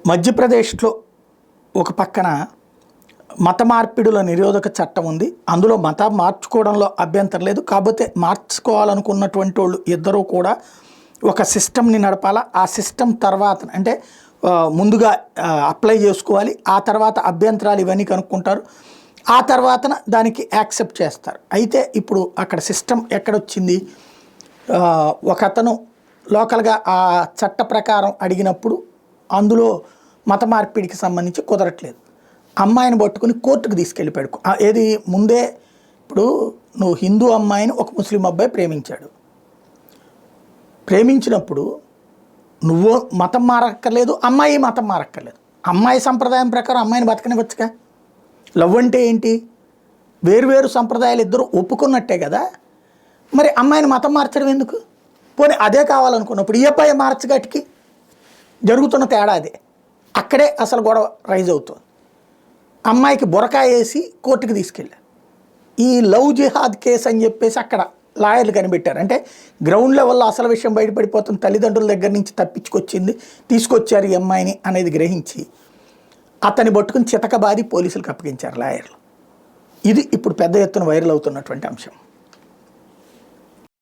మధ్యప్రదేశ్లో ఒక పక్కన మత మార్పిడుల నిరోధక చట్టం ఉంది. అందులో మతం మార్చుకోవడంలో అభ్యంతరం లేదు. కాకపోతే మార్చుకోవాలనుకున్నటువంటి వాళ్ళు ఇద్దరూ కూడా ఒక సిస్టమ్ని నడపాలా. ఆ సిస్టమ్ తర్వాత అంటే ముందుగా అప్లై చేసుకోవాలి. ఆ తర్వాత అభ్యంతరాలు ఇవన్నీ కనుక్కుంటారు. ఆ తర్వాతన దానికి యాక్సెప్ట్ చేస్తారు. అయితే ఇప్పుడు అక్కడ సిస్టమ్ ఎక్కడొచ్చింది? ఒక అతను లోకల్గా ఆ చట్ట ప్రకారం అడిగినప్పుడు అందులో మత మార్పిడికి సంబంధించి కుదరట్లేదు. అమ్మాయిని పట్టుకుని కోర్టుకు తీసుకెళ్ళిపోయాడు. ఏది ముందే ఇప్పుడు నువ్వు హిందూ అమ్మాయిని ఒక ముస్లిం అబ్బాయి ప్రేమించినప్పుడు నువ్వు మతం మారక్కర్లేదు, అమ్మాయి మతం మారక్కర్లేదు. అమ్మాయి సంప్రదాయం ప్రకారం అమ్మాయిని బతకనివ్వచ్చుగా. లవ్ అంటే ఏంటి? వేరువేరు సంప్రదాయాలు ఇద్దరు ఒప్పుకున్నట్టే కదా. మరి అమ్మాయిని మతం మార్చడం ఎందుకు? పోనీ అదే కావాలనుకున్నప్పుడు ఈ అబ్బాయి మార్చగటికి జరుగుతున్న తేడా అదే. అక్కడే అసలు గొడవ రైజ్ అవుతుంది. అమ్మాయికి బురకా వేసి కోర్టుకు తీసుకెళ్ళారు. ఈ లవ్ జిహాద్ కేసు అని చెప్పేసి అక్కడ లాయర్లు కనిపెట్టారు. అంటే గ్రౌండ్ లెవెల్లో అసలు విషయం బయటపడిపోతుంది. తల్లిదండ్రుల దగ్గర నుంచి తీసుకొచ్చారు ఈ అమ్మాయిని అనేది గ్రహించి అతన్ని పట్టుకుని చితకబాది పోలీసులకు అప్పగించారు లాయర్లు. ఇది ఇప్పుడు పెద్ద ఎత్తున వైరల్ అవుతున్నటువంటి అంశం.